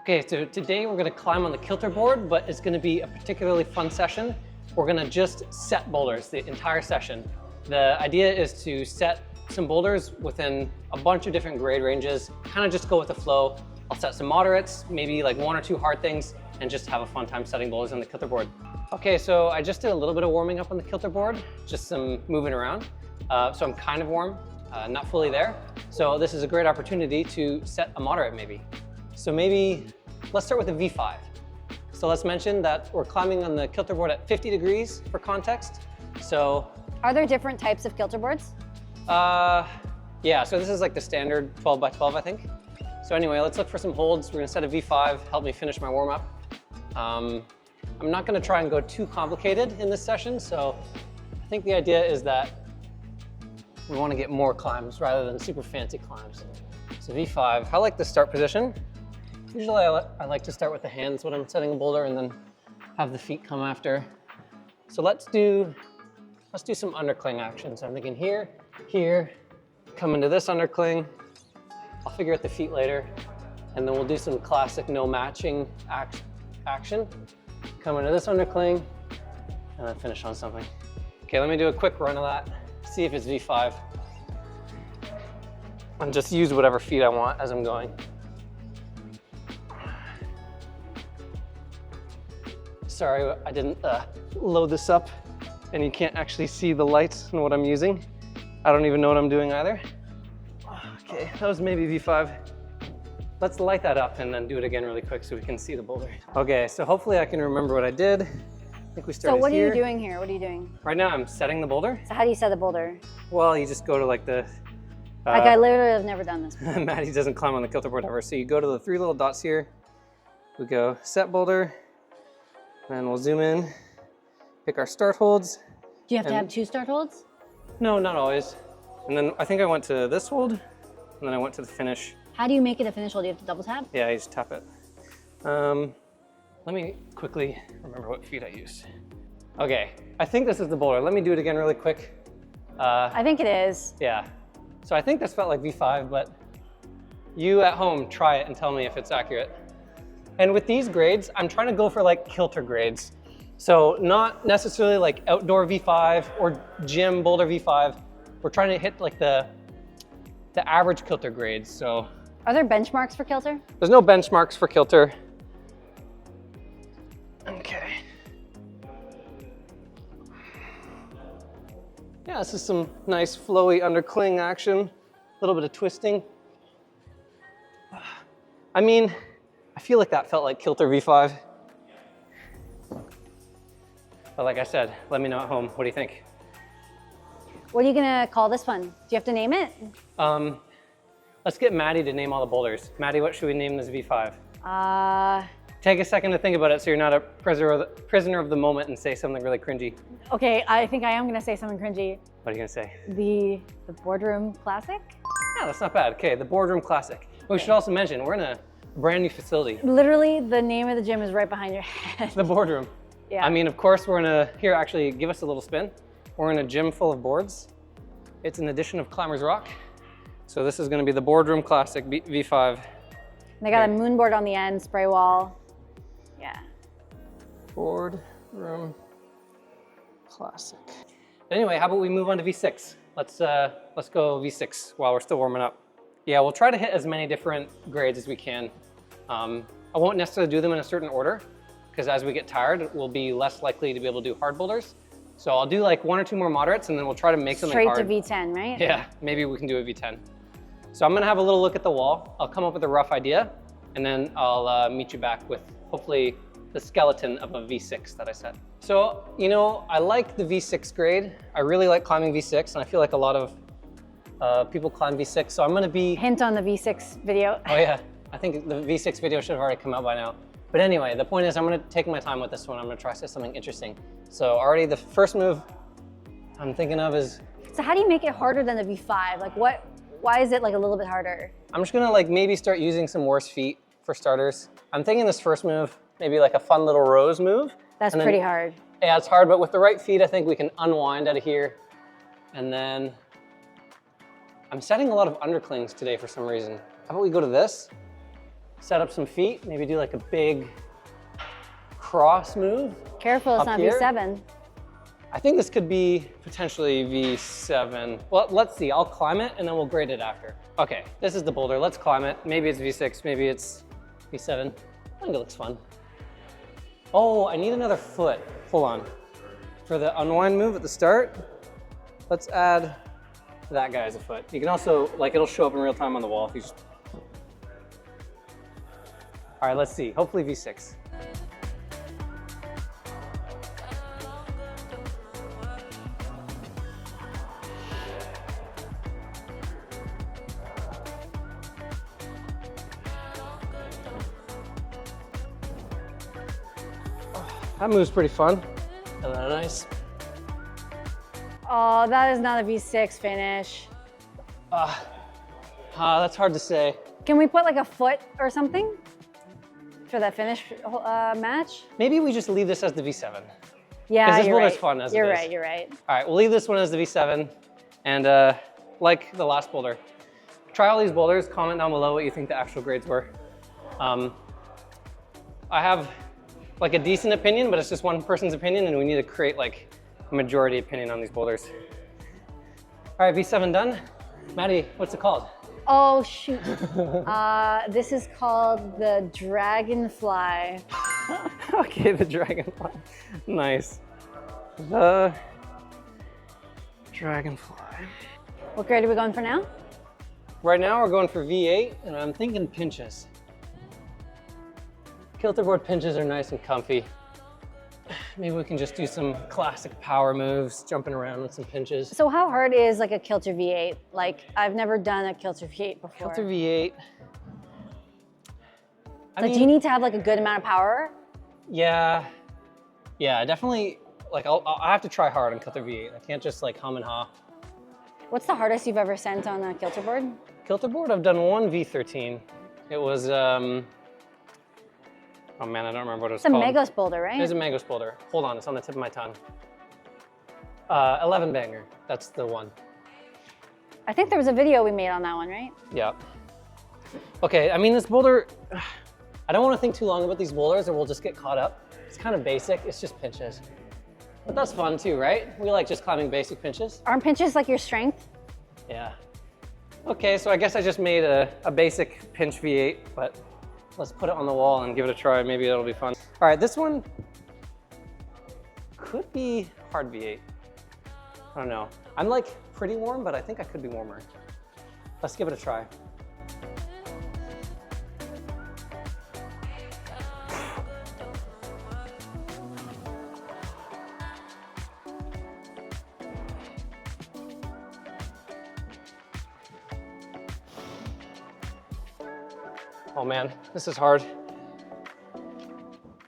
Okay, so today we're gonna climb on the kilter board, but it's gonna be a particularly fun session. We're gonna just set boulders the entire session. The idea is to set some boulders within a bunch of different grade ranges, kind of just go with the flow. I'll set some moderates, maybe like 1 or 2 hard things, and just have a fun time setting boulders on the kilter board. Okay, so I just did a little bit of warming up on the kilter board, just some moving around. So I'm kind of warm, not fully there. So this is a great opportunity to set a moderate maybe. So maybe let's start with the V5. So let's mention that we're climbing on the kilter board at 50 degrees for context. So are there different types of kilter boards? Yeah, so this is like the standard 12 by 12, I think. So anyway, let's look for some holds. We're gonna set a V5, help me finish my warm up. I'm not gonna try and go too complicated in this session. So I think the idea is that we wanna get more climbs rather than super fancy climbs. So V5, I like the start position. Usually I like to start with the hands when I'm setting a boulder and then have the feet come after. So let's do some undercling action. So I'm thinking here, here, come into this undercling. I'll figure out the feet later. And then we'll do some classic no matching action. Come into this undercling and then finish on something. Okay, let me do a quick run of that. See if it's V5. And just use whatever feet I want as I'm going. Sorry, I didn't load this up and you can't actually see the lights and what I'm using. I don't even know what I'm doing either. Okay, that was maybe V5. Let's light that up and then do it again really quick so we can see the boulder. Okay, so hopefully I can remember what I did. I think we started here. So what are you doing here? What are you doing? Right now I'm setting the boulder. So how do you set a boulder? Well, you just go to like the... like I literally have never done this before. Maddie doesn't climb on the kilter board ever. So you go to the 3 little dots here. We go set boulder. And we'll zoom in, pick our start holds. Do you have to have 2 start holds? No, not always. And then I think I went to this hold, and then I went to the finish. How do you make it a finish hold? Do you have to double tap? Yeah, you just tap it. Let me quickly remember what feet I used. Okay, I think this is the boulder. Let me do it again really quick. I think it is. Yeah. So I think this felt like V5, but you at home, try it and tell me if it's accurate. And with these grades, I'm trying to go for like kilter grades. So not necessarily like outdoor V5 or gym boulder V5. We're trying to hit like the average kilter grades, so. Are there benchmarks for kilter? There's no benchmarks for kilter. Okay. Yeah, this is some nice flowy undercling action. A little bit of twisting. I mean, I feel like that felt like kilter V5. But like I said, let me know at home. What do you think? What are you gonna call this one? Do you have to name it? Let's get Maddie to name all the boulders. Maddie, what should we name this V5? Take a second to think about it so you're not a prisoner of the moment and say something really cringy. Okay, I think I am gonna say something cringy. What are you gonna say? The boardroom classic? Yeah, that's not bad. Okay, the boardroom classic. We should also mention, we're in a brand new facility. Literally, the name of the gym is right behind your head. The boardroom. Yeah. I mean, of course, we're in a, here, actually, give us a little spin. We're in a gym full of boards. It's an edition of Climbers Rock. So this is gonna be the boardroom classic V5. They got a moon board on the end, spray wall. Yeah. Boardroom classic. Anyway, how about we move on to V6? Let's go V6 while we're still warming up. Yeah, we'll try to hit as many different grades as we can. I won't necessarily do them in a certain order because as we get tired, we'll be less likely to be able to do hard boulders. So I'll do like 1 or 2 more moderates and then we'll try to make something hard. Straight to V10, right? Yeah, maybe we can do a V10. So I'm gonna have a little look at the wall. I'll come up with a rough idea and then I'll meet you back with hopefully the skeleton of a V6 that I set. So, you know, I like the V6 grade. I really like climbing V6 and I feel like a lot of people climb V6, so I'm gonna be... Hint on the V6 video. Oh yeah, I think the V6 video should have already come out by now. But anyway, the point is I'm gonna take my time with this one. I'm gonna try to say something interesting. So already the first move I'm thinking of is... So how do you make it harder than the V5? Like why is it like a little bit harder? I'm just gonna like maybe start using some worse feet for starters. I'm thinking this first move, maybe like a fun little rose move. That's pretty hard. Yeah, it's hard, but with the right feet, I think we can unwind out of here. And then I'm setting a lot of underclings today for some reason. How about we go to this? set up some feet, maybe do like a big cross move. Careful, it's Up not here? V7. I think this could be potentially V7. Well, let's see, I'll climb it and then we'll grade it after. Okay, this is the boulder, let's climb it. Maybe it's V6, maybe it's V7. I think it looks fun. Oh, I need another foot. Hold on. For the unwind move at the start, let's add that guy as a foot. You can also, like, it'll show up in real time on the wall if you just... All right, let's see, hopefully V6. That move's pretty fun. Isn't that nice? Oh, that is not a V6 finish. That's hard to say. Can we put like a foot or something for that finish match? Maybe we just leave this as the V7. Yeah, this you're boulder's right. fun as it You're is. right, you're right. All right, we'll leave this one as the V7. And like the last boulder, try all these boulders, comment down below what you think the actual grades were. I have like a decent opinion, but it's just one person's opinion and we need to create like a majority opinion on these boulders. All right, V7 done. Maddie, what's it called? Oh, shoot. This is called the Dragonfly. Okay, the Dragonfly. Nice. The Dragonfly. What grade are we going for now? Right now we're going for V8 and I'm thinking pinches. Kilter board pinches are nice and comfy. Maybe we can just do some classic power moves, jumping around with some pinches. So how hard is like a Kilter V8? Like, I've never done a Kilter V8 before. Kilter V8. Do you need to have like a good amount of power? Yeah, definitely. Like I'll have to try hard on Kilter V8. I can't just like hum and haw. What's the hardest you've ever sent on a Kilter board? Kilter board, I've done one V13. It was, oh man, I don't remember what it was called. It's a Magos boulder, right? It is a Magos boulder. Hold on, it's on the tip of my tongue. 11 banger, that's the one. I think there was a video we made on that one, right? Yeah. Okay, I mean this boulder, I don't want to think too long about these boulders or we'll just get caught up. It's kind of basic, it's just pinches. But that's fun too, right? We like just climbing basic pinches. Aren't pinches like your strength? Yeah. Okay, so I guess I just made a basic pinch V8, but let's put it on the wall and give it a try. Maybe it'll be fun. All right, this one could be hard V8. I don't know. I'm like pretty warm, but I think I could be warmer. Let's give it a try. Oh man, this is hard.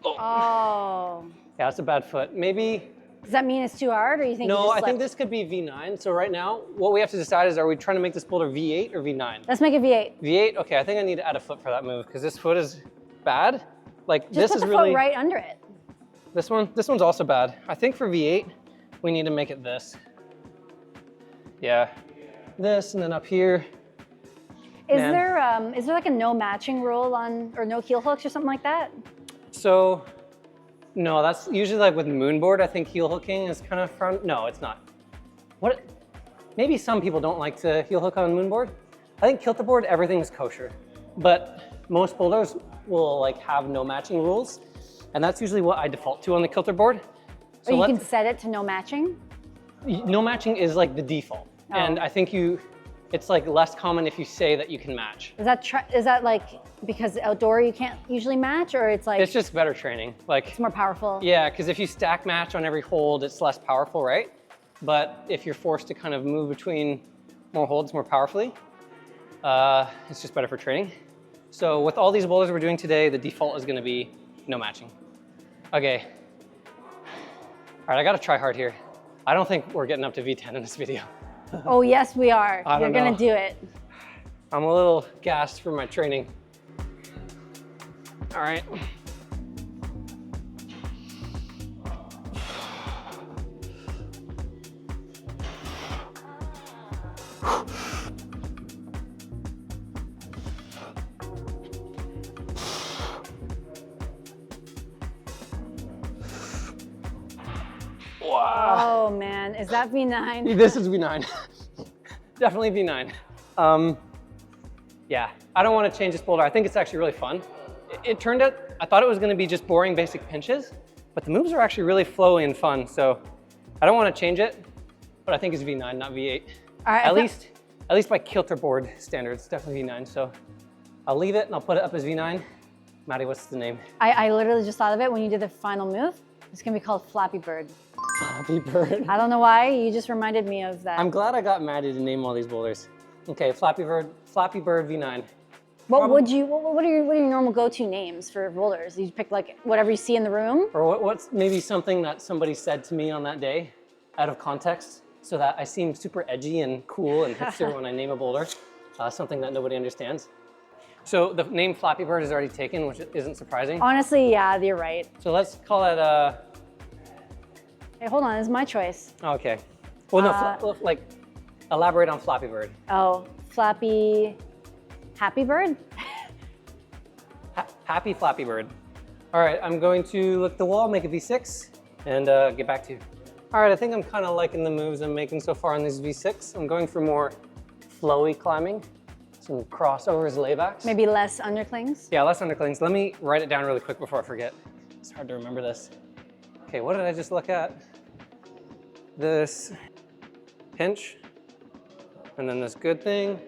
Oh. Yeah, that's a bad foot. Maybe. Does that mean it's too hard or you think No, you I just think slipped? this could be V9. So right now, what we have to decide is, are we trying to make this boulder V8 or V9? Let's make it V8. V8, okay, I think I need to add a foot for that move because this foot is bad. Like Just this put is the really, foot right under it. this one's also bad. I think for V8, we need to make it this. Yeah, this and then up here. Is Man. there like a no matching rule on, or no heel hooks or something like that? So, no, that's usually like with moonboard. I think heel hooking is kind of front. No, it's not. What? Maybe some people don't like to heel hook on moonboard. I think kilter board, everything is kosher, but most boulders will like have no matching rules, and that's usually what I default to on the kilter board. So Or you can set it to no matching? no matching is like the default, and I think it's like less common if you say that you can match. Is that like because outdoor you can't usually match, or it's like It's just better training. Like it's more powerful? yeah, because if you stack match on every hold, it's less powerful, right? But if you're forced to kind of move between more holds more powerfully, it's just better for training. So with all these boulders we're doing today, the default is going to be no matching. Okay. All right, I got to try hard here. I don't think we're getting up to V10 in this video. Oh yes, we are. I You're don't gonna know. do it. I'm a little gassed from my training. All right. Oh man, is that V9? This is V9. Definitely V9. Yeah, I don't want to change this boulder. I think it's actually really fun. It turned out, I thought it was going to be just boring basic pinches, but the moves are actually really flowy and fun. So I don't want to change it, but I think it's V9, not V8. All right, At least by KILTER board standards, it's definitely V9. So I'll leave it and I'll put it up as V9. Maddie, what's the name? I literally just thought of it when you did the final move. It's gonna be called Flappy Bird. Flappy Bird. I don't know why, you just reminded me of that. I'm glad I got Maddie to name all these boulders. Okay, Flappy Bird V9. What are your normal go-to names for boulders? You pick like whatever you see in the room? Or what's maybe something that somebody said to me on that day out of context so that I seem super edgy and cool and hipster when I name a boulder, something that nobody understands. So the name Flappy Bird is already taken, which isn't surprising. Honestly, yeah, you're right. So let's call it Hey, hold on, it's my choice. okay. Well, no, like elaborate on Flappy Bird. Oh, Happy Bird? Happy Flappy Bird. All right, I'm going to look at the wall, make a V6, and get back to you. All right, I think I'm kind of liking the moves I'm making so far on these V6. I'm going for more flowy climbing, some crossovers, laybacks. Maybe less underclings? Yeah, less underclings. Let me write it down really quick before I forget. It's hard to remember this. Okay, what did I just look at? This pinch, and then this good thing.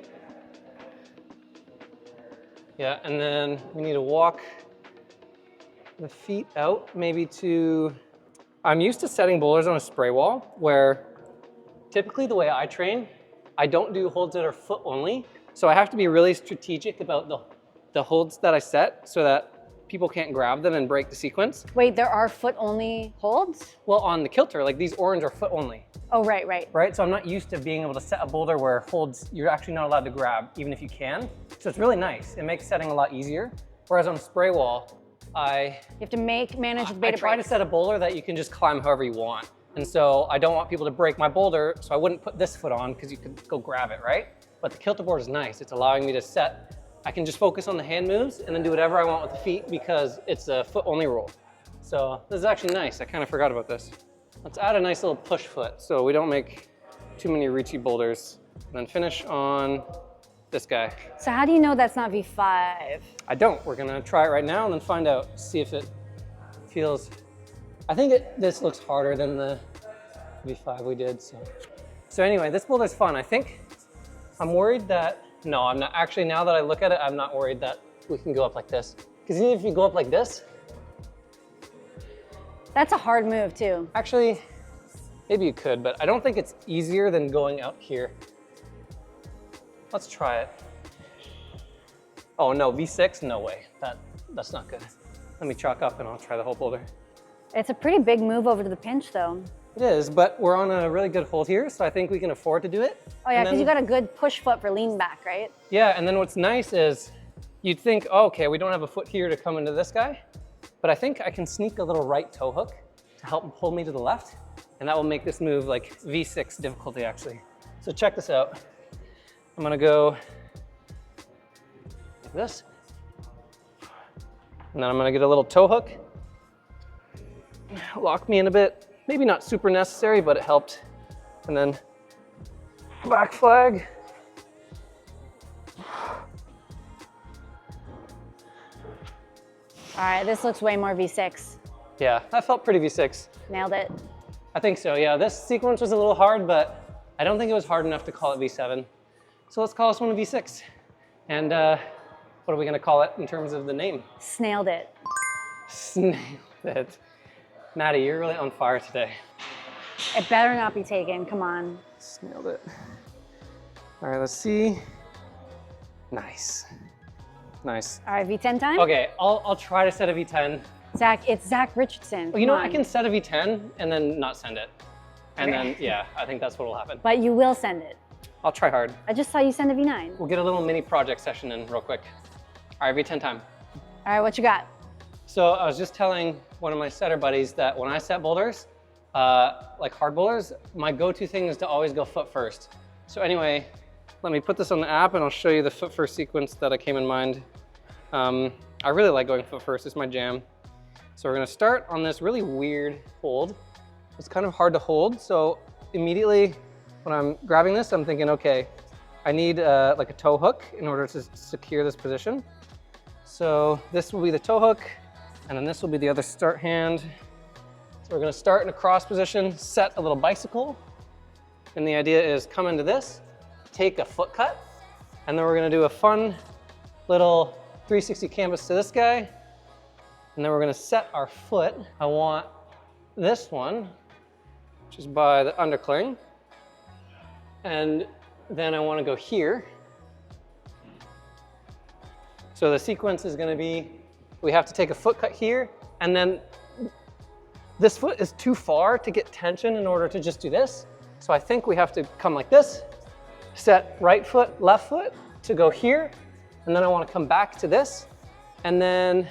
Yeah, and then we need to walk the feet out, maybe to, I'm used to setting boulders on a spray wall where typically the way I train, I don't do holds that are foot only. So I have to be really strategic about the holds that I set so that people can't grab them and break the sequence. Wait, there are foot only holds? Well, on the KILTER, like these orange are foot only. Oh, right, right. Right, so I'm not used to being able to set a boulder where holds, you're actually not allowed to grab, even if you can. So it's really nice. It makes setting a lot easier. Whereas on a spray wall, you have to manage the beta I try to set a boulder that you can just climb however you want. And so I don't want people to break my boulder, so I wouldn't put this foot on because you could go grab it, right? But the KILTER board is nice. It's allowing me to set, I can just focus on the hand moves and then do whatever I want with the feet because it's a foot only roll. So this is actually nice. I kind of forgot about this. Let's add a nice little push foot so we don't make too many reachy boulders. And then finish on this guy. So how do you know that's not V5? I don't. We're gonna try it right now and then find out, see if it feels, I think this looks harder than the V5 we did. So anyway, this boulder's fun. I think I'm worried that, no, I'm not. Actually, now that I look at it, I'm not worried that we can go up like this. Because even if you go up like this. That's a hard move too. Actually, maybe you could, but I don't think it's easier than going out here. Let's try it. Oh no, V6, no way. That's not good. Let me chalk up and I'll try the whole boulder. It's a pretty big move over to the pinch though. It is, but we're on a really good hold here, so I think we can afford to do it. Oh yeah, because you got a good push foot for lean back, right? Yeah, and then what's nice is you'd think, oh, okay, we don't have a foot here to come into this guy, but I think I can sneak a little right toe hook to help pull me to the left, and that will make this move like V6 difficulty actually. So check this out. I'm gonna go like this, and then I'm gonna get a little toe hook, lock me in a bit. Maybe not super necessary, but it helped. And then back flag. All right, this looks way more V6. Yeah, that felt pretty V6. Nailed it. I think so, yeah. This sequence was a little hard, but I don't think it was hard enough to call it V7. So let's call this one a V6. And what are we gonna call it in terms of the name? Snailed it. Snailed it. Maddie, you're really on fire today. It better not be taken, come on. Snailed it. All right, let's see. Nice. Nice. All right, V10 time? Okay, I'll try to set a V10. Zach, it's Zach Richardson. Well, you know what? I can set a V10 and then not send it. And Okay. then, yeah, I think that's what'll happen. But you will send it. I'll try hard. I just saw you send a V9. We'll get a little mini project session in real quick. All right, V10 time. All right, what you got? So I was just telling one of my setter buddies that when I set boulders, like hard boulders, my go-to thing is to always go foot first. So anyway, let me put this on the app and I'll show you the foot first sequence that I came in mind. I really like going foot first, it's my jam. So we're gonna start on this really weird hold It's kind of hard to hold. So immediately when I'm grabbing this, I'm thinking, okay, I need like a toe hook in order to secure this position. So this will be the toe hook, and then this will be the other start hand. So we're gonna start in a cross position, set a little bicycle. And the idea is come into this, take a foot cut, and then we're gonna do a fun little 360 canvas to this guy. And then we're gonna set our foot. I want this one, which is by the undercling. And then I wanna go here. So the sequence is gonna be, we have to take a foot cut here, and then this foot is too far to get tension in order to just do this. So I think we have to come like this, set right foot, left foot to go here, and then I want to come back to this, and then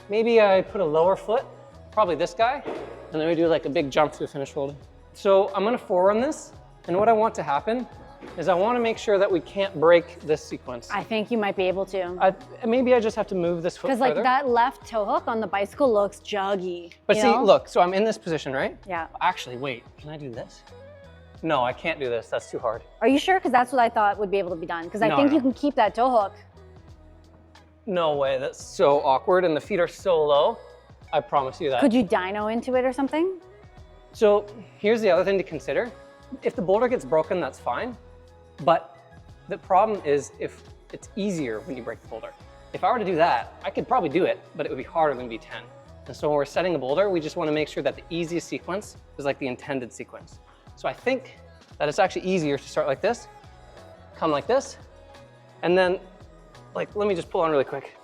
maybe I put a lower foot, probably this guy, and then we do like a big jump to the finish hold. So I'm gonna forerun this, and what I want to happen is I want to make sure that we can't break this sequence. I think you might be able to. Maybe I just have to move this foot further. Because like that left toe hook on the bicycle looks juggy. But see, look, so I'm in this position, right? Yeah. Actually, wait, can I do this? No, I can't do this, that's too hard. Are you sure? Because that's what I thought would be able to be done. Because I think you can keep that toe hook. No way, that's so awkward, and the feet are so low. I promise you that. Could you dyno into it or something? So here's the other thing to consider. If the boulder gets broken, that's fine. But the problem is if it's easier when you break the boulder. If I were to do that, I could probably do it, but it would be harder than V10. And so when we're setting a boulder, we just want to make sure that the easiest sequence is like the intended sequence. So I think that it's actually easier to start like this, come like this, and then like, let me just pull on really quick.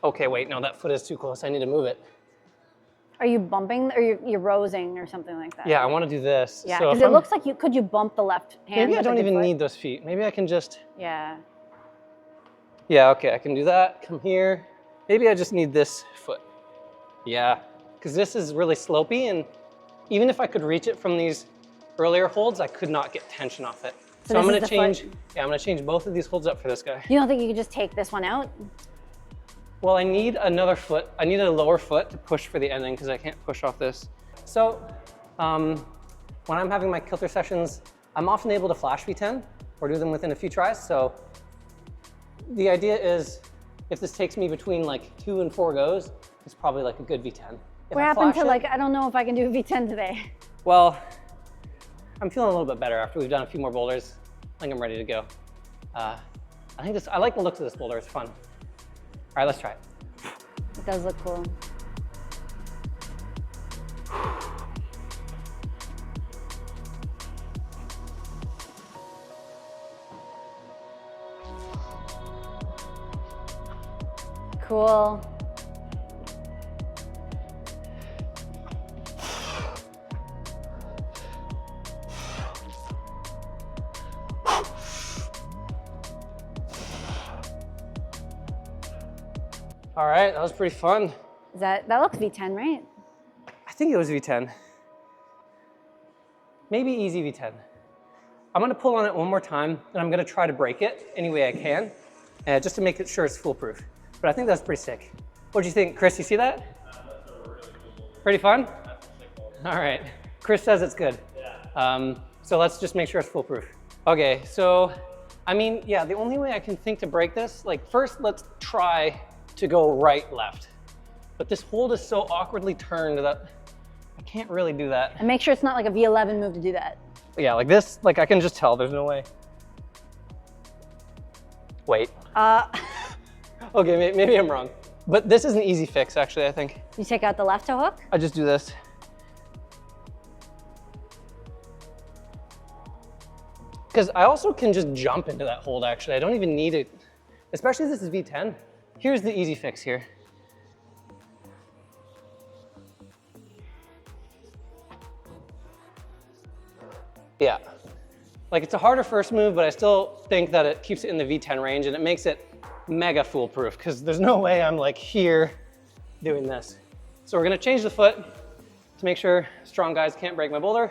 Okay, wait, no, that foot is too close. I need to move it. Are you bumping or you're rosing or something like that? Yeah, I want to do this. Yeah, because it looks like could you bump the left hand? Maybe I don't even need those feet. Maybe I can just. Yeah. Yeah, okay, I can do that. Come here. Maybe I just need this foot. Yeah, because this is really slopey, and even if I could reach it from these earlier holds, I could not get tension off it. So I'm gonna change. Yeah, I'm gonna change both of these holds up for this guy. You don't think you could just take this one out? Well, I need another foot. I need a lower foot to push for the ending because I can't push off this. So when I'm having my kilter sessions, I'm often able to flash V10 or do them within a few tries. So the idea is if this takes me between like 2 and 4 goes, it's probably like a good V10. What happened to like, I don't know if I can do a V10 today. Well, I'm feeling a little bit better after we've done a few more boulders. I think I'm ready to go. I like the looks of this boulder, it's fun. All right, let's try it. It does look cool. Cool. All right, that was pretty fun. That looks V10, right? I think it was V10. Maybe easy V10. I'm gonna pull on it one more time, and I'm gonna try to break it any way I can, just to make it sure it's foolproof. But I think that's pretty sick. What'd you think, Chris? You see that? That's a really cool boulder. Pretty fun? That's a sick boulder. All right. Chris says it's good. Yeah. So let's just make sure it's foolproof. Okay, so, I mean, yeah, the only way I can think to break this, like first let's try to go right, left. But this hold is so awkwardly turned that I can't really do that. And make sure it's not like a V11 move to do that. Yeah, like this, like I can just tell there's no way. Wait. Okay, maybe I'm wrong. But this is an easy fix, actually, I think. You take out the left toe hook? I just do this. Because I also can just jump into that hold, actually. I don't even need it, especially if this is V10. Here's the easy fix here. Yeah. Like it's a harder first move, but I still think that it keeps it in the V10 range and it makes it mega foolproof because there's no way I'm like here doing this. So we're gonna change the foot to make sure strong guys can't break my boulder.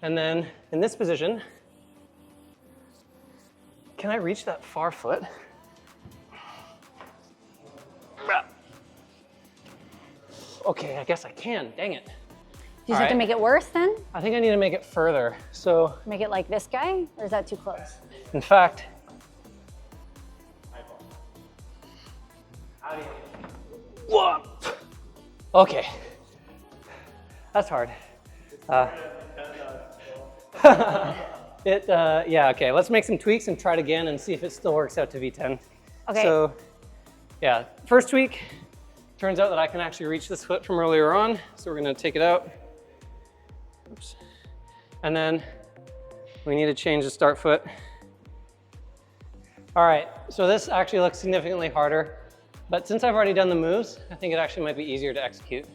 And then in this position, can I reach that far foot? Okay, I guess I can, dang it. Do you have to make it worse then? I think I need to make it further. So, Make it like this guy, or is that too close? in fact, whoa. Okay, that's hard. Yeah, okay, let's make some tweaks and try it again and see if it still works out to V10. Okay. So, yeah, first tweak, turns out that I can actually reach this foot from earlier on. So we're gonna take it out. Oops. And then we need to change the start foot. All right, so this actually looks significantly harder, but since I've already done the moves, I think it actually might be easier to execute.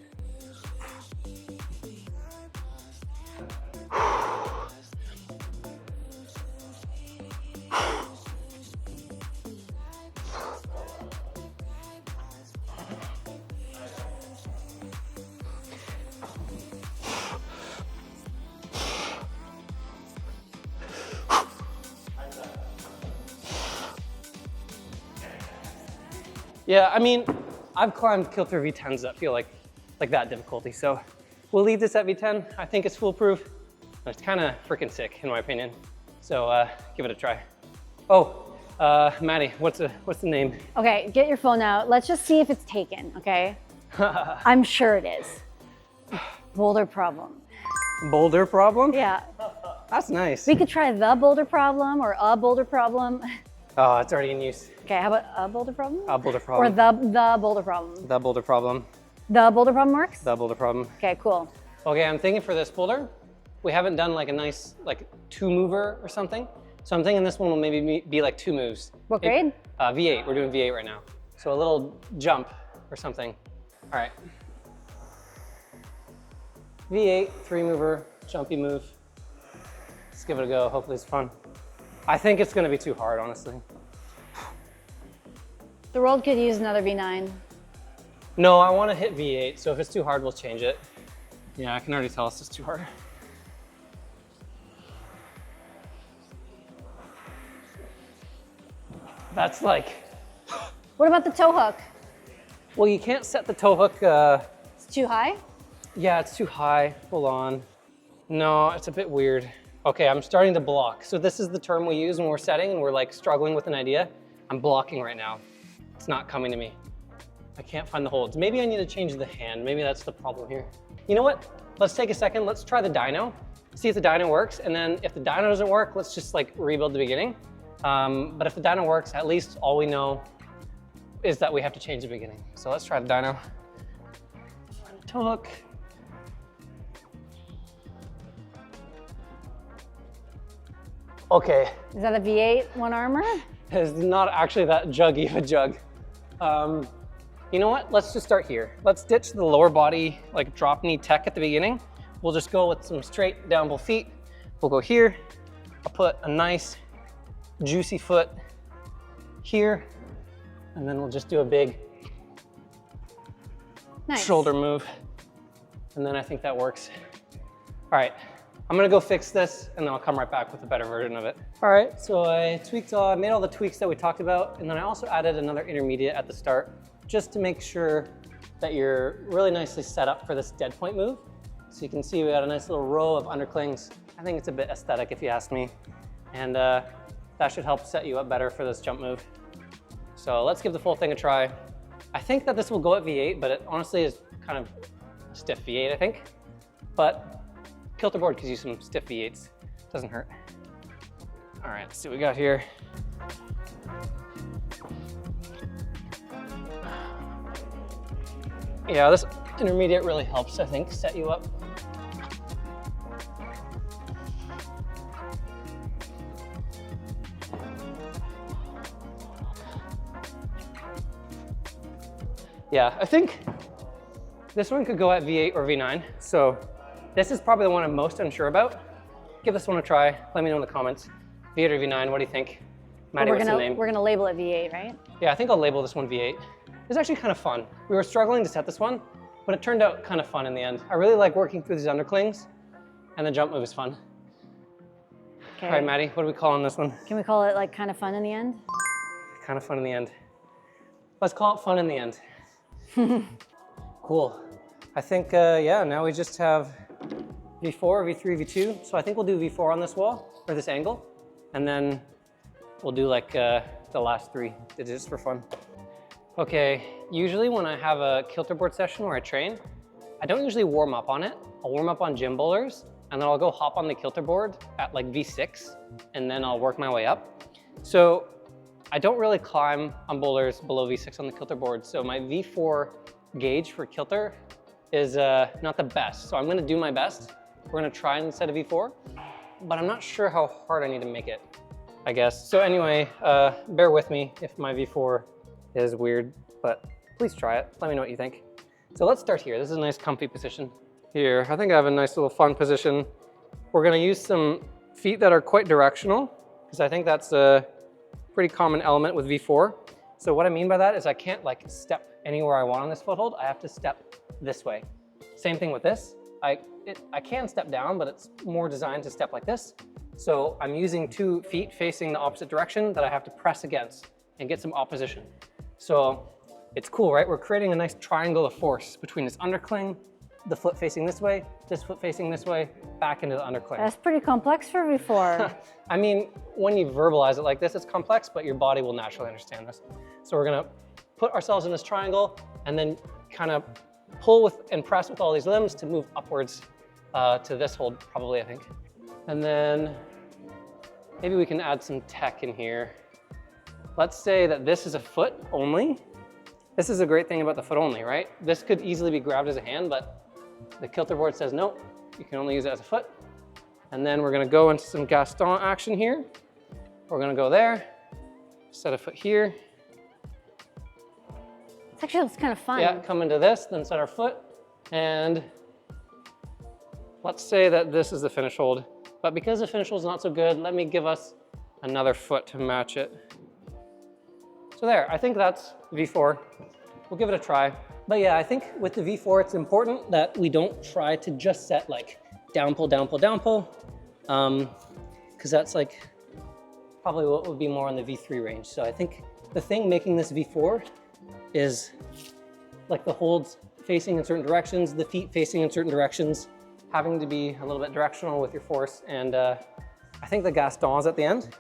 Yeah, I mean, I've climbed KILTER V10s that feel like that difficulty. So we'll leave this at V10. I think it's foolproof. It's kind of freaking sick in my opinion. So give it a try. Oh, Maddie, what's the name? Okay, get your phone out. Let's just see if it's taken, okay? I'm sure it is. Boulder problem. Boulder problem? Yeah. That's nice. We could try the boulder problem or a boulder problem. Oh, it's already in use. Okay, how about a boulder problem? A boulder Or problem. the boulder problem. The boulder problem. The boulder problem works? The boulder problem. Okay, cool. Okay, I'm thinking for this boulder, we haven't done like a nice like 2-mover or something. So I'm thinking this one will maybe be like 2 moves. What grade? V8, we're doing V8 right now. So a little jump or something. All right. V8, 3-mover, jumpy move. Let's give it a go, hopefully it's fun. I think it's gonna be too hard, honestly. The world could use another V9. No, I wanna hit V8, so if it's too hard, we'll change it. Yeah, I can already tell it's just too hard. That's like... What about the toe hook? Well, you can't set the toe hook, It's too high? yeah, it's too high, hold on. No, it's a bit weird. Okay, I'm starting to block. So this is the term we use when we're setting and we're like struggling with an idea. I'm blocking right now. It's not coming to me. I can't find the holds. Maybe I need to change the hand. Maybe that's the problem here. You know what? Let's take a second. Let's try the dyno. See if the dyno works. And then if the dyno doesn't work, let's just like rebuild the beginning. But if the dyno works, at least all we know is that we have to change the beginning. So let's try the dyno. Toe hook. Okay. Is that a V8 one armor? It's not actually that juggy of a jug. You know what? Let's just start here. Let's ditch the lower body, like drop knee tech at the beginning. We'll just go with some straight down both feet. We'll go here. I'll put a nice juicy foot here. And then we'll just do a big Nice. shoulder move. And then I think that works. All right, I'm gonna go fix this and then I'll come right back with a better version of it. All right, so I made all the tweaks that we talked about, and then I also added another intermediate at the start, just to make sure that you're really nicely set up for this dead point move. So you can see we got a nice little row of underclings. I think it's a bit aesthetic if you ask me. And that should help set you up better for this jump move. So let's give the full thing a try. I think that this will go at V8, but it honestly is kind of stiff V8, I think. But KILTER board could use some stiff V8s. Doesn't hurt. All right, let's see what we got here. Yeah, this intermediate really helps, I think, set you up. Yeah, I think this one could go at V8 or V9. So this is probably the one I'm most unsure about. Give this one a try. Let me know in the comments. V8 or V9, what do you think? Maddie, what's the name? We're gonna label it V8, right? Yeah, I think I'll label this one V8. It's actually kind of fun. We were struggling to set this one, but it turned out kind of fun in the end. I really like working through these underclings, and the jump move is fun. Okay. All right, Maddie, what are we calling this one? Can we call it like kind of fun in the end? Kind of fun in the end. Let's call it fun in the end. Cool. I think, yeah, now we just have V4, V3, V2. So I think we'll do V4 on this wall, or this angle. And then we'll do like the last 3 digits for fun. Okay, usually when I have a kilter board session where I train, I don't usually warm up on it. I'll warm up on gym boulders, and then I'll go hop on the kilter board at like V6, and then I'll work my way up. So I don't really climb on boulders below V6 on the kilter board. So my V4 gauge for kilter is not the best. So I'm gonna do my best. We're gonna try instead of V4, but I'm not sure how hard I need to make it, I guess. So anyway, bear with me if my V4 is weird, but please try it. Let me know what you think. So let's start here. This is a nice comfy position. Here, I think I have a nice little fun position. We're gonna use some feet that are quite directional, because I think that's a pretty common element with V4. So what I mean by that is I can't like step anywhere I want on this foothold. I have to step this way. Same thing with this. I can step down, but it's more designed to step like this. So I'm using 2 feet facing the opposite direction that I have to press against and get some opposition. So it's cool, right? We're creating a nice triangle of force between this undercling, the foot facing this way, this foot facing this way, back into the undercling. That's pretty complex for V4. I mean, when you verbalize it like this, it's complex, but your body will naturally understand this. So we're gonna put ourselves in this triangle and then kind of pull with and press with all these limbs to move upwards to this hold, probably, I think. And then maybe we can add some tech in here. Let's say that this is a foot only. This is a great thing about the foot only, right? This could easily be grabbed as a hand, but the kilter board says, nope, you can only use it as a foot. And then we're gonna go into some Gaston action here. We're gonna go there, set a foot here. It actually looks kind of fun. Yeah, come into this, then set our foot. And let's say that this is the finish hold. But because the finish hold is not so good, let me give us another foot to match it. So there, I think that's V4. We'll give it a try. But yeah, I think with the V4, it's important that we don't try to just set like down pull, down pull, down pull. Because that's like probably what would be more on the V3 range. So I think the thing making this V4 is like the holds facing in certain directions, the feet facing in certain directions, having to be a little bit directional with your force. And I think the Gastons at the end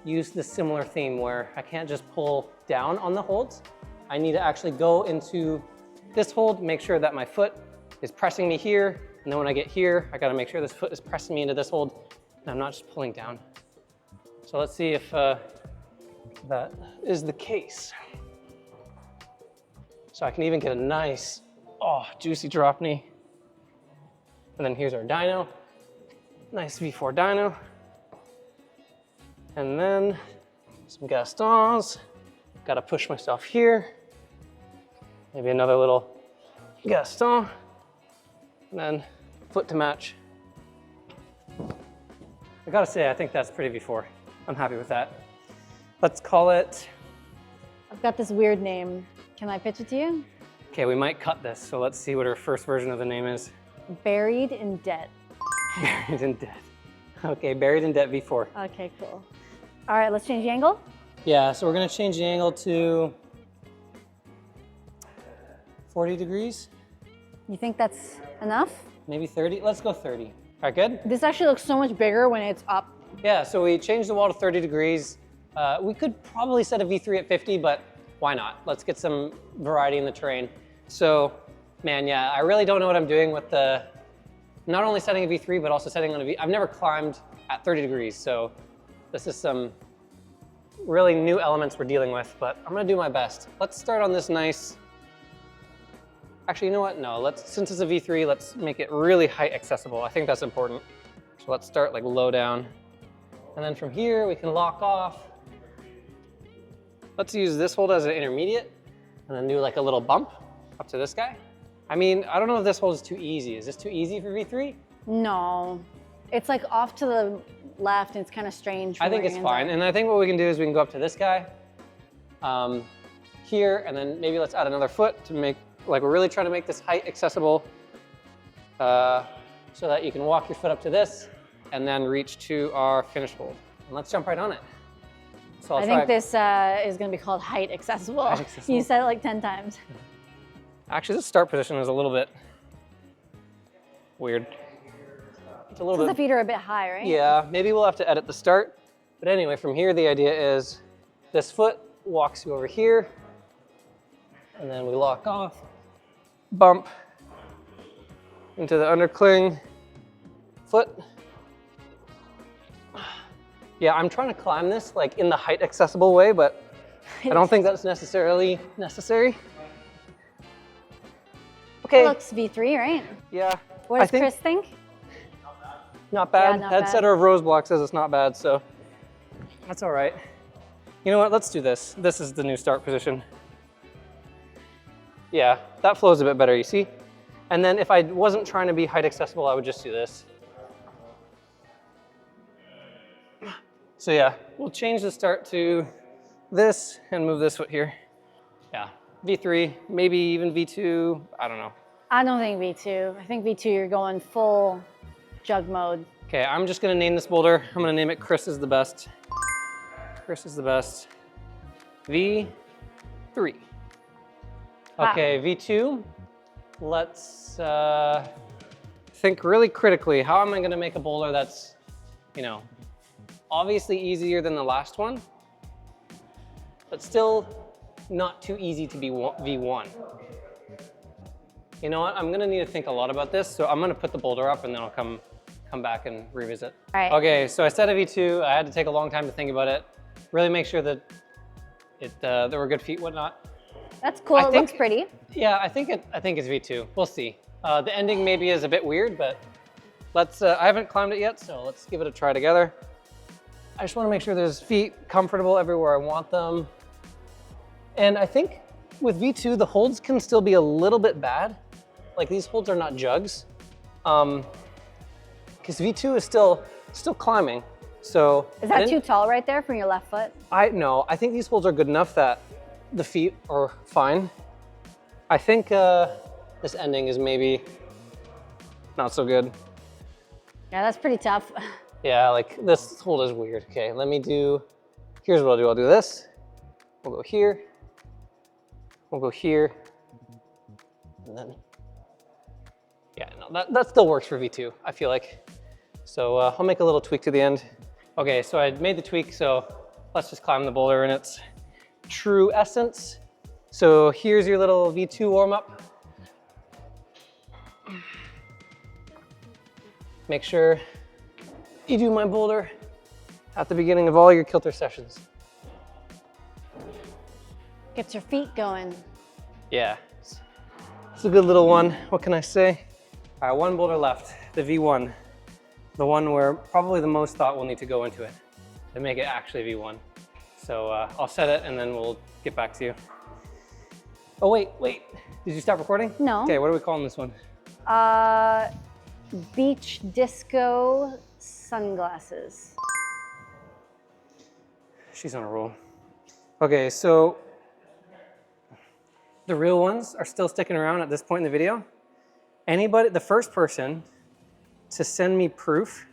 use this similar theme where I can't just pull down on the holds. I need to actually go into this hold, make sure that my foot is pressing me here. And then when I get here, I gotta make sure this foot is pressing me into this hold and I'm not just pulling down. So let's see if that is the case. So I can even get a nice, juicy drop knee. And then here's our dyno. Nice V4 dyno. And then some Gastons. Gotta push myself here. Maybe another little Gaston. And then foot to match. I gotta say, I think that's pretty V4. I'm happy with that. Let's call it. I've got this weird name. Can I pitch it to you? Okay, we might cut this, so let's see what our first version of the name is. Buried in Debt. Buried in Debt. Okay, Buried in Debt V4. Okay, cool. All right, let's change the angle. Yeah, so we're gonna change the angle to 40 degrees. You think that's enough? Maybe 30, let's go 30. All right, good? This actually looks so much bigger when it's up. Yeah, so we changed the wall to 30 degrees. We could probably set a V3 at 50, but why not? Let's get some variety in the terrain. So, man, yeah, I really don't know what I'm doing with the, not only setting a V3, but also setting on a V. I've never climbed at 30 degrees, so this is some really new elements we're dealing with, but I'm gonna do my best. Let's start on this nice, actually, you know what? No, since it's a V3, let's make it really height accessible. I think that's important. So let's start like low down. And then from here, we can lock off. Let's use this hold as an intermediate and then do like a little bump up to this guy. I mean, I don't know if this hold is too easy. Is this too easy for V3? No, it's like off to the left and it's kind of strange. I think it's fine. And I think what we can do is we can go up to this guy here, and then maybe let's add another foot to make, like we're really trying to make this height accessible so that you can walk your foot up to this and then reach to our finish hold. And let's jump right on it. So I think this is going to be called height accessible. Height accessible. You said it like 10 times. Actually, this start position is a little bit weird. It's a little So the bit. feet are a bit high, right? Yeah, maybe we'll have to edit the start. But anyway, from here, the idea is this foot walks you over here, and then we lock off, bump into the undercling, foot. Yeah, I'm trying to climb this like in the height accessible way, but I don't think that's necessarily necessary. Okay. It looks V3, right? Yeah. What does Chris think? Not bad. Yeah, not Head bad. setter of rose block says it's not bad, so that's all right. You know what? Let's do this. This is the new start position. Yeah, that flows a bit better, you see? And then if I wasn't trying to be height accessible, I would just do this. So yeah, we'll change the start to this and move this foot here. Yeah, V3, maybe even V2, I don't know. I don't think V2. I think V2, you're going full jug mode. Okay, I'm just gonna name this boulder. I'm gonna name it Chris is the best. Chris is the best. V3. Wow. Okay, V2. Let's think really critically. How am I gonna make a boulder that's, you know, obviously easier than the last one, but still not too easy to be V1. You know what? I'm gonna need to think a lot about this, so I'm gonna put the boulder up and then I'll come back and revisit. All right. Okay, so I set a V2. I had to take a long time to think about it. Really make sure that there were good feet, whatnot. That's cool. It looks pretty. Yeah, I think it's V2. We'll see. The ending maybe is a bit weird, but let's. I haven't climbed it yet, so let's give it a try together. I just want to make sure there's feet comfortable everywhere I want them. And I think with V2, the holds can still be a little bit bad. Like these holds are not jugs. Because V2 is still climbing. So Is that too tall right there from your left foot? No, I think these holds are good enough that the feet are fine. I think this ending is maybe not so good. Yeah, that's pretty tough. Yeah, like this hold is weird. Okay, here's what I'll do. I'll do this. We'll go here. We'll go here. And then, yeah, no, that still works for V2, I feel like. So I'll make a little tweak to the end. Okay, so I made the tweak, so let's just climb the boulder in its true essence. So here's your little V2 warm-up. Make sure you do my boulder at the beginning of all your kilter sessions. Get your feet going. Yeah, it's a good little one. What can I say? All right, one boulder left, the V1. The one where probably the most thought will need to go into it to make it actually V1. So I'll set it and then we'll get back to you. Oh, wait. Did you stop recording? No. Okay, what are we calling this one? Beach disco sunglasses. She's on a roll. Okay, so the real ones are still sticking around at this point in the video. The first person to send me proof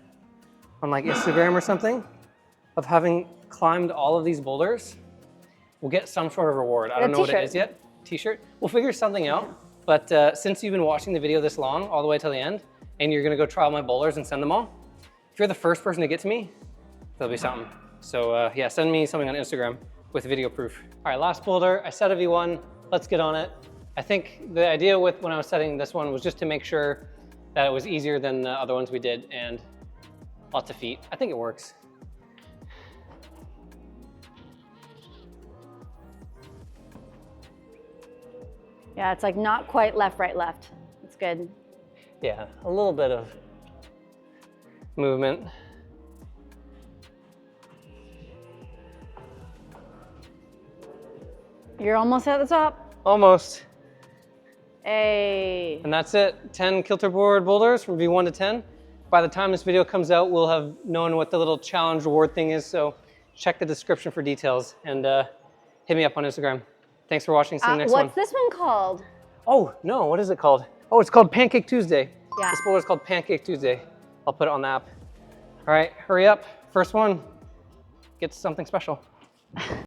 on like Instagram or something of having climbed all of these boulders will get some sort of reward. I don't know what it is yet. T-shirt. We'll figure something out. But since you've been watching the video this long, all the way till the end, and you're gonna go try all my boulders and send them all, if you're the first person to get to me, there'll be something. So yeah, send me something on Instagram with video proof. All right, last boulder. I set a V1. Let's get on it. I think the idea when I was setting this one was just to make sure that it was easier than the other ones we did and lots of feet. I think it works. Yeah, it's like not quite left, right, left. It's good. Yeah, a little bit of movement. You're almost at the top. Almost. Hey. And that's it. 10 kilter board boulders from V1 to 10. By the time this video comes out, we'll have known what the little challenge reward thing is. So check the description for details and hit me up on Instagram. Thanks for watching. See you next one. What's this one called? Oh, no, what is it called? Oh, it's called Pancake Tuesday. Yeah. This boulder is called Pancake Tuesday. I'll put it on the app. All right, hurry up. First one gets something special.